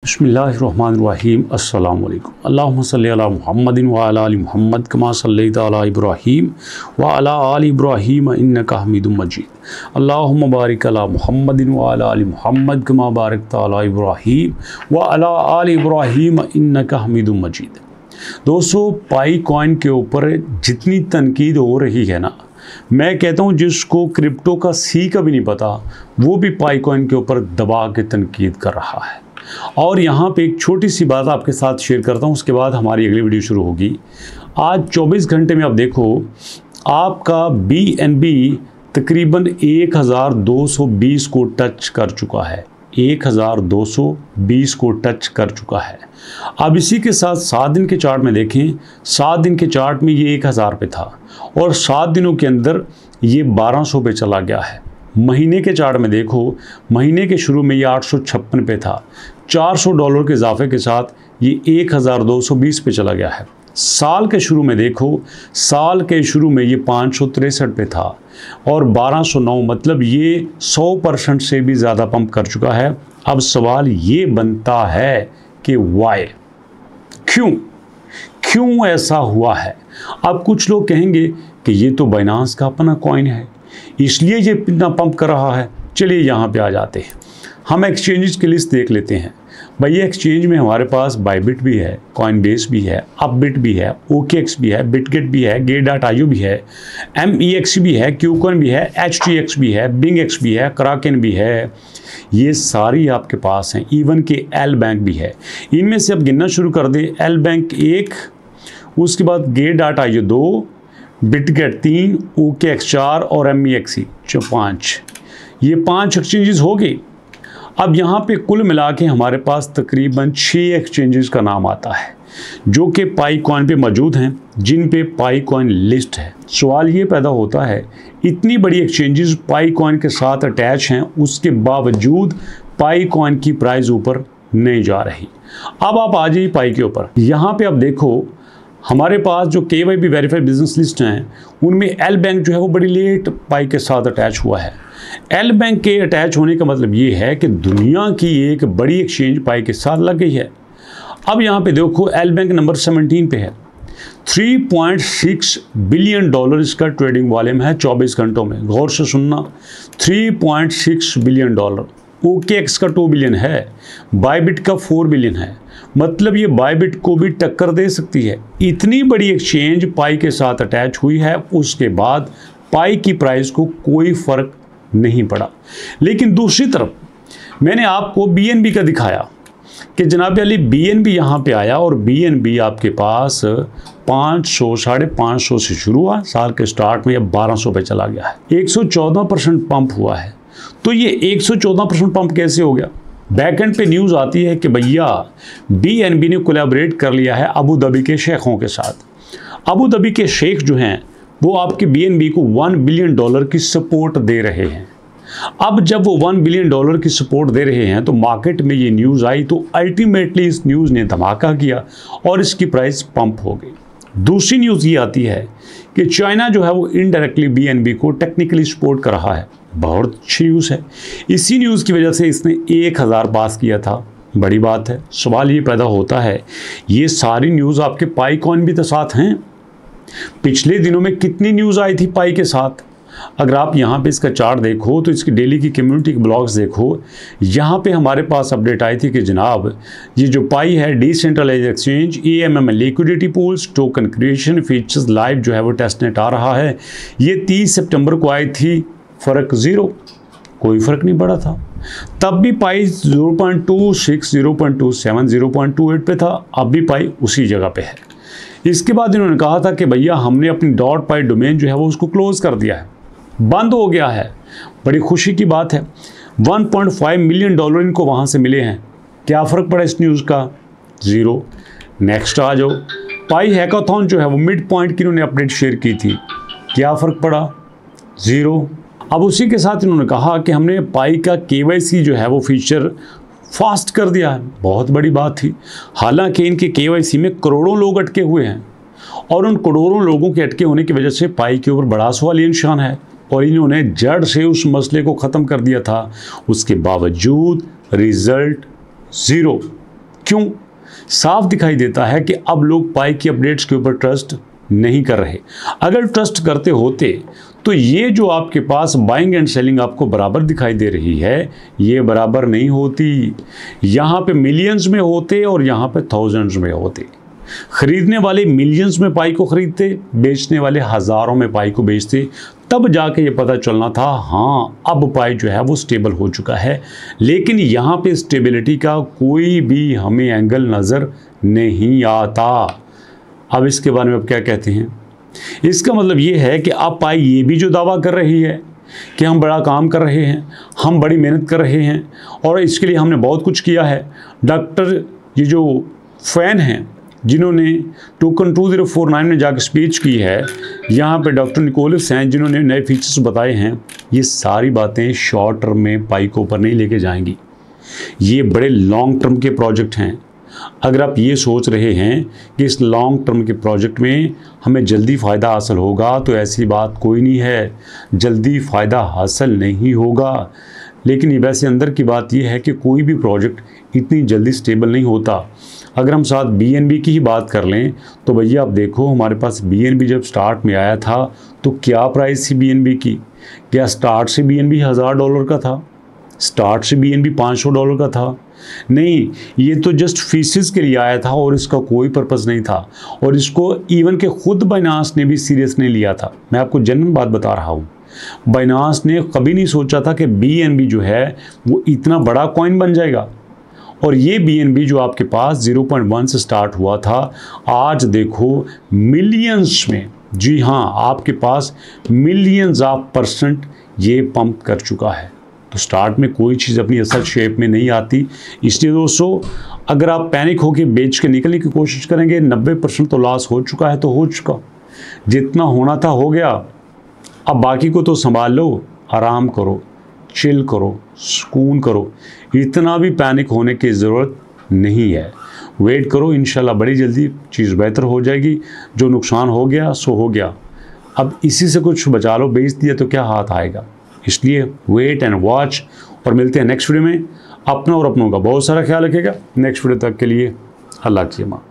बिस्मिल्लाहिर्रहमानिर्रहीम अस्सलामु अलैकुम। अल्लाहुम्मा सल्लि अला मुहम्मदिन व अला आलि मुहम्मद कमा सल्लैता अला इब्राहीम व अला आलि इब्राहीम इन्नका हमीदुम मजीद। अल्लाहुम्मा बारिक अला मुहम्मदिन व अला आलि मुहम्मद कमा बारकता अला इब्राहीम व अला आलि इब्राहीम इन्नका हमीदुम मजीद। दोस्तों, पाई कॉइन के ऊपर जितनी तनकीद हो रही है ना, मैं कहता हूँ जिसको क्रिप्टो का सी का भी नहीं पता वो भी पाई कॉइन के ऊपर दबा के तनकीद कर रहा है। और यहाँ पे एक छोटी सी बात आपके साथ शेयर करता हूँ, उसके बाद हमारी अगली वीडियो शुरू होगी। आज 24 घंटे में आप देखो आपका BNB तकरीबन 1220 को टच कर चुका है। 1220 को टच कर चुका है। अब इसी के साथ 7 दिन के चार्ट में देखें, 7 दिन के चार्ट में ये 1000 पे था और 7 दिनों के अंदर ये 1200 पे चला गया है। महीने के चार्ट में देखो, महीने के शुरू में ये 856 पे था, $400 के इजाफे के साथ ये 1220 पे चला गया है। साल के शुरू में देखो, साल के शुरू में ये 563 पे था और 1209, मतलब ये 100% से भी ज़्यादा पंप कर चुका है। अब सवाल ये बनता है कि वाई, क्यों ऐसा हुआ है। अब कुछ लोग कहेंगे कि ये तो बाइनांस का अपना कॉइन है इसलिए ये इतना पंप कर रहा है। चलिए यहाँ पे आ जाते हैं, हम एक्सचेंजेस की लिस्ट देख लेते हैं। भाई ये एक्सचेंज में हमारे पास बाइबिट भी है, कॉइनबेस भी है, अपबिट भी है, OKX भी है, बिटगेट भी है, Gate.io भी है, MEX भी है, क्यूकॉइन भी है, HTX भी है, BingX भी है, Kraken भी है। ये सारी आपके पास हैं। इवन के एल बैंक भी है। इनमें से अब गिनना शुरू कर दे। एल बैंक 1, उसके बाद Gate.io 2, बिटगेट 3, OKX 4 और MEX 5। ये 5 एक्सचेंजेस हो गए। अब यहाँ पे कुल मिला के हमारे पास तकरीबन 6 एक्सचेंजेस का नाम आता है जो कि पाई कॉइन पे मौजूद हैं, जिन पे पाई कॉइन लिस्ट है। सवाल ये पैदा होता है, इतनी बड़ी एक्सचेंजेस पाई कॉइन के साथ अटैच हैं, उसके बावजूद पाई कॉइन की प्राइस ऊपर नहीं जा रही। अब आप आ जाइए पाई के ऊपर। यहाँ पे आप देखो हमारे पास जो KYB वेरीफाइड बिजनेस लिस्ट हैं, उनमें एल बैंक जो है वो बड़ी लेट पाई के साथ अटैच हुआ है। एल बैंक के अटैच होने का मतलब ये है कि दुनिया की एक बड़ी एक्सचेंज पाई के साथ लग गई है। अब यहाँ पे देखो एल बैंक नंबर 17 पे है। $3.6 बिलियन इसका ट्रेडिंग वॉल्यूम है 24 घंटों में। गौर से सुनना, $3.6 बिलियन। OKX का 2 बिलियन है, बाइबिट का 4 बिलियन है। मतलब ये बाइबिट को भी टक्कर दे सकती है। इतनी बड़ी एक्सचेंज पाई के साथ अटैच हुई है, उसके बाद पाई की प्राइस को कोई फ़र्क नहीं पड़ा। लेकिन दूसरी तरफ मैंने आपको BNB का दिखाया कि जनाब अली BNB यहाँ पे आया और BNB आपके पास 500 550 से शुरू हुआ, साल के स्टार्ट में अब 1200 पे चला गया है। 114% पंप हुआ है। तो ये 114% पंप कैसे हो गया? बैकएंड पे न्यूज़ आती है कि भैया BNB ने कोलैबोरेट कर लिया है अबू धाबी के शेखों के साथ। अबू धाबी के शेख जो हैं वो आपके BNB को $1 बिलियन की सपोर्ट दे रहे हैं। अब जब वो $1 बिलियन की सपोर्ट दे रहे हैं तो मार्केट में ये न्यूज़ आई, तो अल्टीमेटली इस न्यूज़ ने धमाका किया और इसकी प्राइस पंप हो गई। दूसरी न्यूज़ ये आती है कि चाइना जो है वो इनडायरेक्टली BNB को टेक्निकली सपोर्ट कर रहा है। बहुत अच्छी न्यूज़ है। इसी न्यूज़ की वजह से इसने 1000 पास किया था। बड़ी बात है। सवाल ये पैदा होता है, ये सारी न्यूज़ आपके पाई कॉइन भी तो साथ हैं। पिछले दिनों में कितनी न्यूज़ आई थी पाई के साथ? अगर आप यहाँ पे इसका चार्ट देखो तो इसकी डेली की कम्युनिटी के ब्लॉग्स देखो, यहाँ पे हमारे पास अपडेट आई थी कि जनाब ये जो पाई है decentralise exchange, AMM liquidity pools, token creation features live जो है वो टेस्टनेट आ रहा है। ये 30 सितंबर को आई थी। फ़र्क 0, कोई फ़र्क नहीं पड़ा था। तब भी पाई 0.26, 0.27, 0.28 पे था। अब भी पाई उसी जगह पे है। इसके बाद इन्होंने कहा था कि भैया हमने अपनी .पाई डोमेन जो है वो उसको क्लोज़ कर दिया है, बंद हो गया है। बड़ी खुशी की बात है। $1.5 मिलियन इनको वहाँ से मिले हैं। क्या फ़र्क पड़ा इस न्यूज़ का? 0। नेक्स्ट आ जाओ। पाई हैकाथॉन जो है वो मिड पॉइंट की इन्होंने अपडेट शेयर की थी। क्या फ़र्क पड़ा? 0। अब उसी के साथ इन्होंने कहा कि हमने पाई का KYC जो है वो फीचर फास्ट कर दिया है। बहुत बड़ी बात थी। हालांकि इनके KYC में करोड़ों लोग अटके हुए हैं और उन करोड़ों लोगों के अटके होने की वजह से पाई के ऊपर बड़ा सवालिया निशान है और इन्होंने जड़ से उस मसले को ख़त्म कर दिया था। उसके बावजूद रिज़ल्ट 0। क्यों? साफ दिखाई देता है कि अब लोग पाई की अपडेट्स के ऊपर ट्रस्ट नहीं कर रहे। अगर ट्रस्ट करते होते तो ये जो आपके पास बाइंग एंड सेलिंग आपको बराबर दिखाई दे रही है, ये बराबर नहीं होती। यहाँ पे मिलियंस में होते और यहाँ पे थाउजेंड्स में होते। खरीदने वाले मिलियंस में पाई को खरीदते, बेचने वाले हज़ारों में पाई को बेचते, तब जाके ये पता चलना था हाँ अब पाई जो है वो स्टेबल हो चुका है। लेकिन यहाँ पे स्टेबिलिटी का कोई भी हमें एंगल नज़र नहीं आता। अब इसके बारे में अब क्या कहते हैं? इसका मतलब ये है कि अब पाई ये भी जो दावा कर रही है कि हम बड़ा काम कर रहे हैं, हम बड़ी मेहनत कर रहे हैं और इसके लिए हमने बहुत कुछ किया है। डॉक्टर ये जो फैन हैं जिन्होंने टोकन 2049 में जाकर स्पीच की है, यहाँ पे डॉक्टर निकोलस हैं जिन्होंने नए फीचर्स बताए हैं, ये सारी बातें शॉर्ट टर्म में पाई को ऊपर नहीं लेके जाएंगी। ये बड़े लॉन्ग टर्म के प्रोजेक्ट हैं। अगर आप ये सोच रहे हैं कि इस लॉन्ग टर्म के प्रोजेक्ट में हमें जल्दी फ़ायदा हासिल होगा, तो ऐसी बात कोई नहीं है, जल्दी फ़ायदा हासिल नहीं होगा। लेकिन ये वैसे अंदर की बात यह है कि कोई भी प्रोजेक्ट इतनी जल्दी स्टेबल नहीं होता। अगर हम साथ BNB की ही बात कर लें तो भैया आप देखो, हमारे पास BNB जब स्टार्ट में आया था तो क्या प्राइस थी BNB की? क्या स्टार्ट से BNB $1000 का था? स्टार्ट से BNB $500 का था? नहीं, ये तो जस्ट फीसिस के लिए आया था और इसका कोई पर्पस नहीं था। और इसको इवन के खुद बाइनांस ने भी सीरियस नहीं लिया था। मैं आपको जेन्युइन बात बता रहा हूँ, बाइनांस ने कभी नहीं सोचा था कि BNB जो है वो इतना बड़ा कॉइन बन जाएगा। और ये BNB जो आपके पास 0.1 से स्टार्ट हुआ था, आज देखो मिलियंस में, जी हाँ आपके पास मिलियंस ऑफ परसेंट ये पंप कर चुका है। तो स्टार्ट में कोई चीज़ अपनी असल शेप में नहीं आती। इसलिए दोस्तों अगर आप पैनिक होकर बेच के निकलने की कोशिश करेंगे, 90% तो लॉस हो चुका है तो हो चुका, जितना होना था हो गया। अब बाकी को तो संभाल लो, आराम करो, चिल करो, सुकून करो, इतना भी पैनिक होने की ज़रूरत नहीं है। वेट करो, इंशाल्लाह बड़ी जल्दी चीज़ बेहतर हो जाएगी। जो नुकसान हो गया सो हो गया, अब इसी से कुछ बचा लो, बेच दिया तो क्या हाथ आएगा। इसलिए वेट एंड वॉच, और मिलते हैं नेक्स्ट वीडियो में। अपना और अपनों का बहुत सारा ख्याल रखिएगा। नेक्स्ट वीडियो तक के लिए अल्लाह की अमान।